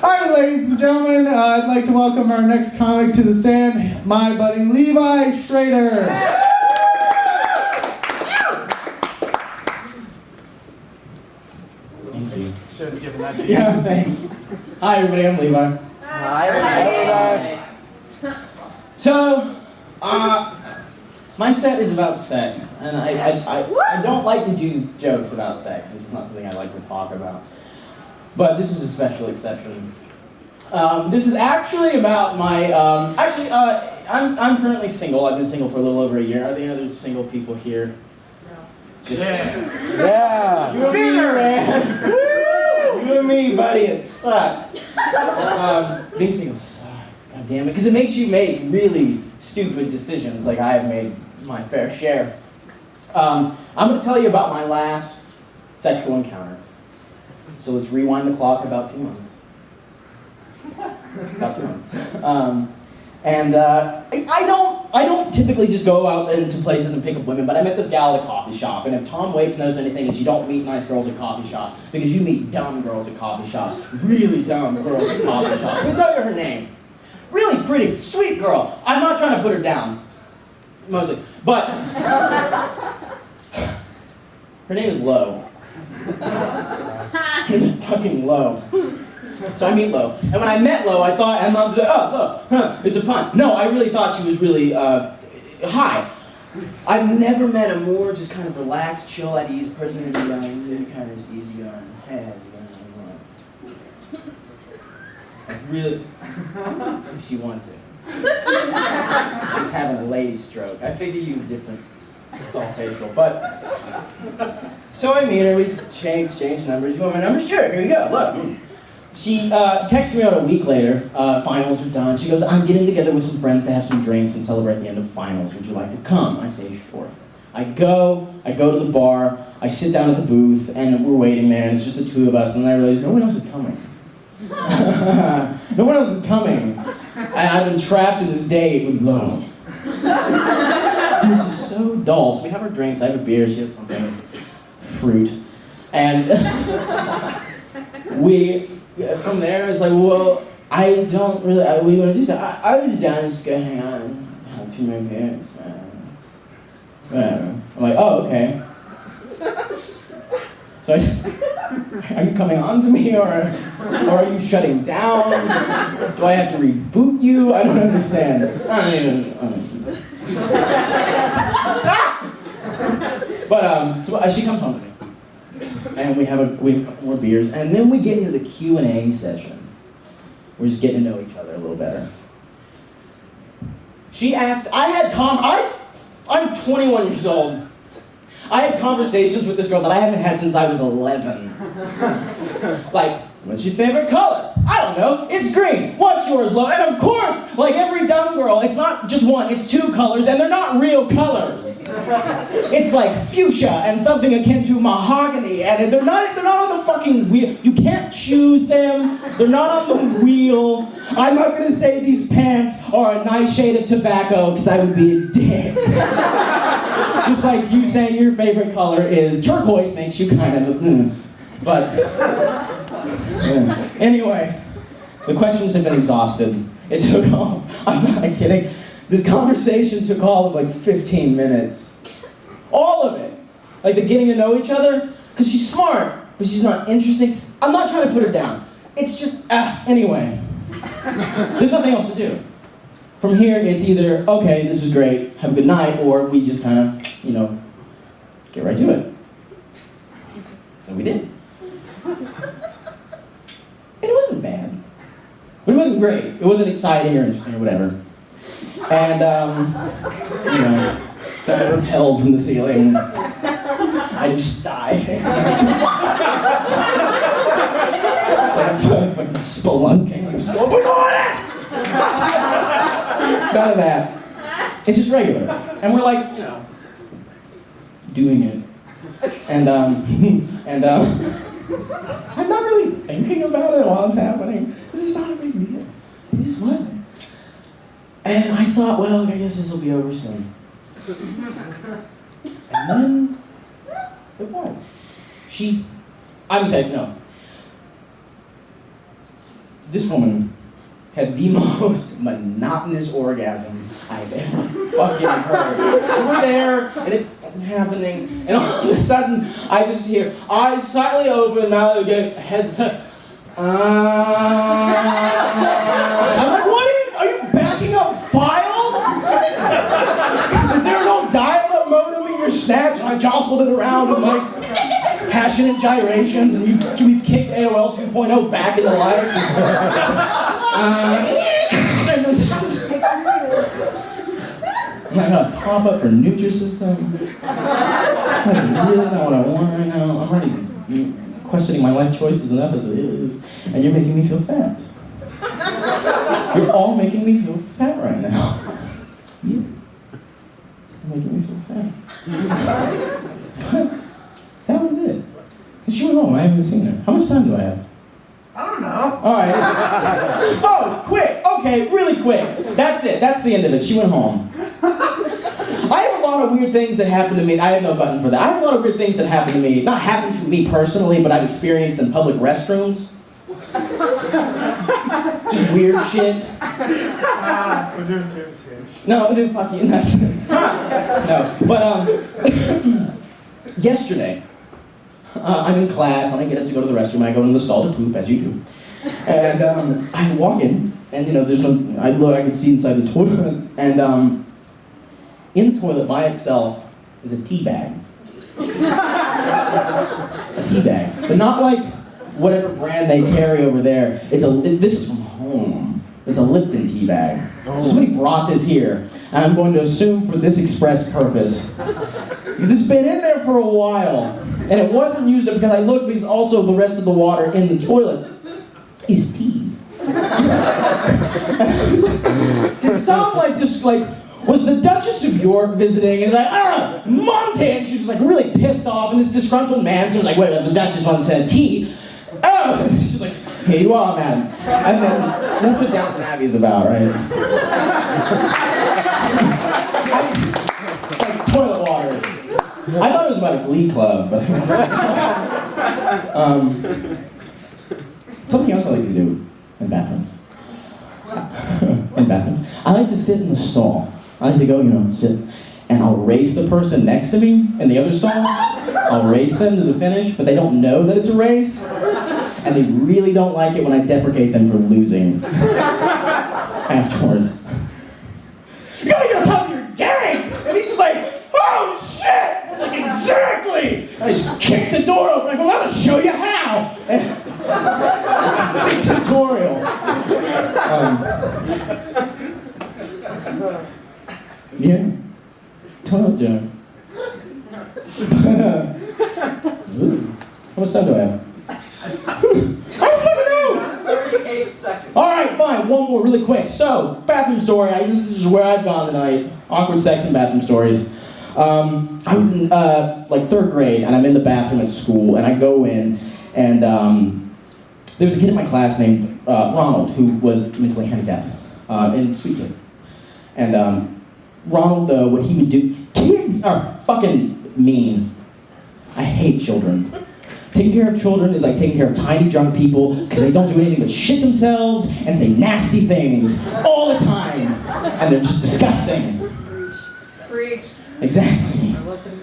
All right, ladies and gentlemen, I'd like to welcome our next comic to the stand, my buddy Levi Shrader. Thank you. Should have given that to you. Yeah, thanks. Hi, everybody. I'm Levi. Hi. So, my set is about sex, and I don't like to do jokes about sex. This is not something I like to talk about. But this is a special exception. This is actually about my, I'm currently single. I've been single for a little over a year. Are there any other single people here? No. Just, Yeah. You and me, man. Woo! You and me, buddy. It sucks. Being single sucks. God damn it. Because it makes you make really stupid decisions like I have made my fair share. I'm going to tell you about my last sexual encounter. So let's rewind the clock about 2 months. About 2 months. I don't typically just go out into places and pick up women, but I met this gal at a coffee shop, and if Tom Waits knows anything, it's you don't meet nice girls at coffee shops, because you meet dumb girls at coffee shops, really dumb girls at coffee shops. Let me tell you her name. Really pretty, sweet girl. I'm not trying to put her down, mostly, but her name is Lo. Her name is fucking Lo. So I meet Lo, and when I met Lo, I thought, and I was like, oh, Lo, huh, it's a pun. No, I really thought she was really high. I've never met a more just kind of relaxed, chill, at ease person who's really kind of easy going. Hey, how's it going? Like really, she wants it. She's having a lady stroke. I figure you were different. It's all facial, but so I meet her. We exchange numbers. You want my number? Sure. Here you go. Look. She texts me out a week later. Finals are done. She goes, I'm getting together with some friends to have some drinks and celebrate the end of finals. Would you like to come? I say, sure. I go to the bar. I sit down at the booth, and we're waiting there, and it's just the two of us. And then I realize no one else is coming. No one else is coming. And I've been trapped in this date with Lo. This is so dull. So we have our drinks. I have a beer. She has something, fruit, and from there, it's like, well, I don't really, what do you want to do? So I was down just go hang out and have a few more beers. Whatever. I'm like, oh, okay. So are you coming on to me, or are you shutting down? Do I have to reboot you? I don't understand. I don't even. Stop! But, so she comes home to me. And we have a couple more beers, and then we get into the Q&A session. We're just getting to know each other a little better. She asked, I'm 21 years old. I had conversations with this girl that I haven't had since I was 11. Like, what's your favorite color? I don't know, it's green. What's yours, Lo? And of course, like every dumb girl, it's not just one, it's two colors, and they're not real colors. It's like fuchsia and something akin to mahogany, and they're not on the fucking wheel. You can't choose them. They're not on the wheel. I'm not gonna say these pants are a nice shade of tobacco, because I would be a dick. Just like you saying your favorite color is turquoise makes you kind of but anyway, the questions have been exhausted. It took all, I'm not kidding, this conversation took all of like 15 minutes. All of it. Like the getting to know each other, because she's smart, but she's not interesting. I'm not trying to put her down. It's just, anyway. There's nothing else to do. From here, it's either, okay, this is great, have a good night, or we just kind of, get right to it. So we did. It wasn't bad. But it wasn't great. It wasn't exciting or interesting or whatever. And, kind of repelled from the ceiling. I just died. It's like I'm fucking spelunking. We're going in! None of that. It's just regular. And we're like, doing it. And I'm not really thinking about it while it's happening. This is not a big deal. It just wasn't. And I thought, well, I guess this will be over soon. And then it was. I would say, no. this woman had the most monotonous orgasm I've ever fucking heard. So we're there, and it's happening, and all of a sudden, I just hear eyes slightly open, mouth again, head set. I'm like, what are you backing up files? Is there no dial-up modem in your snatch? And I jostled it around with like passionate gyrations, and we've kicked AOL 2.0 back into life. And then this was, am I gonna pop up for Nutrisystem? That's really not what I want right now. I'm already questioning my life choices enough as it is, and you're making me feel fat. You're all making me feel fat right now. You're making me feel fat. That was it. And she went home. I haven't seen her. How much time do I have? I don't know. All right. Oh, quick. Okay, really quick. That's it. That's the end of it. She went home. I have a lot of weird things that happen to me. I have no button for that. I have a lot of weird things that happen to me. Not happen to me personally, but I've experienced in public restrooms. Just weird shit. No, then fuck you. That's no. But yesterday, I'm in class and I get up to go to the restroom. I go in the stall to poop, as you do. And I walk in, and there's no. I can see inside the toilet, and in the toilet by itself is a tea bag. A tea bag, but not like whatever brand they carry over there. This is from home. It's a Lipton tea bag. So somebody brought this here, and I'm going to assume for this express purpose. Because it's been in there for a while, and it wasn't used because I looked, because also the rest of the water in the toilet is tea. It sounded like this, was the Duchess of York visiting? And it's like, Montana. She was like really pissed off, and this disgruntled man says like, wait, the Duchess once said tea. Oh, she's like, here you are, madam. And then that's what Downton Abbey is about, right? It's like toilet water. I thought it was about a glee club, but something else I like to do in bathrooms. I like to sit in the stall. I like to go, sit, and I'll race the person next to me in the other stall. I'll race them to the finish, but they don't know that it's a race, and they really don't like it when I deprecate them for losing afterwards. You gotta get on top of your game! And he's just like, oh shit! I'm like, exactly! And I just kick the door open. I go, I'm gonna show you how! Big tutorial. Yeah. Toilet jokes. How much time do I have? I don't know! 38 seconds. Alright, fine. One more really quick. So, bathroom story. This is where I've gone tonight. Awkward sex and bathroom stories. I was in third grade, and I'm in the bathroom at school, and I go in, and there was a kid in my class named Ronald, who was mentally handicapped, and sweet kid. And Ronald, what he would do, kids are fucking mean. I hate children. Taking care of children is like taking care of tiny drunk people, because they don't do anything but shit themselves and say nasty things all the time, and they're just disgusting. Preach. Exactly.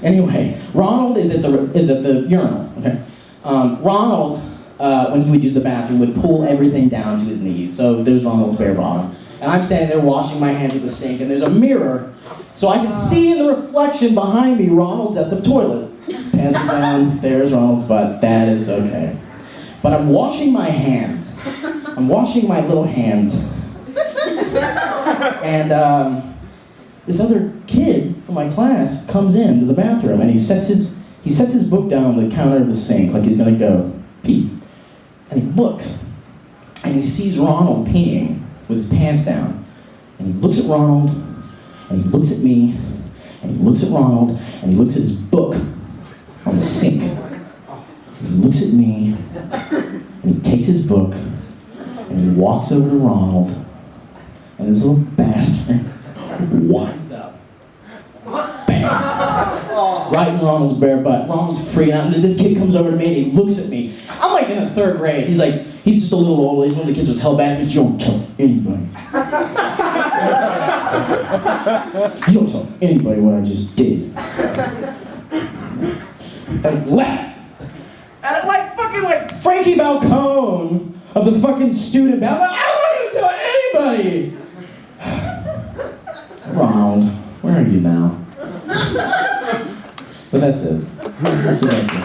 Anyway, Ronald is at the urinal. Okay. Ronald, when he would use the bathroom, would pull everything down to his knees. So there's Ronald's bare bottom, and I'm standing there washing my hands at the sink, and there's a mirror, so I can see in the reflection behind me Ronald's at the toilet. Pants are down. There's Ronald's butt. That is okay. But I'm washing my hands. I'm washing my little hands, and this other kid from my class comes into the bathroom, and he sets his book down on the counter of the sink like he's gonna go pee. And he looks, and he sees Ronald peeing with his pants down. And he looks at Ronald, and he looks at me, and he looks at Ronald, and he looks at his book on the sink. And he looks at me, and he takes his book, and he walks over to Ronald, and this little bastard winds up. Bam! Right in Ronald's bare butt. Ronald's freaking out. And this kid comes over to me and he looks at me. I'm like in the 3rd grade. He's just a little old. He's one of the kids who was held back. He's, you don't tell anybody. You don't tell anybody what I just did. And left. And like Frankie Balcone of the fucking student band. I'm not gonna tell anybody. Ronald, where are you now? But that's it. So thank you.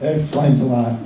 That explains a lot.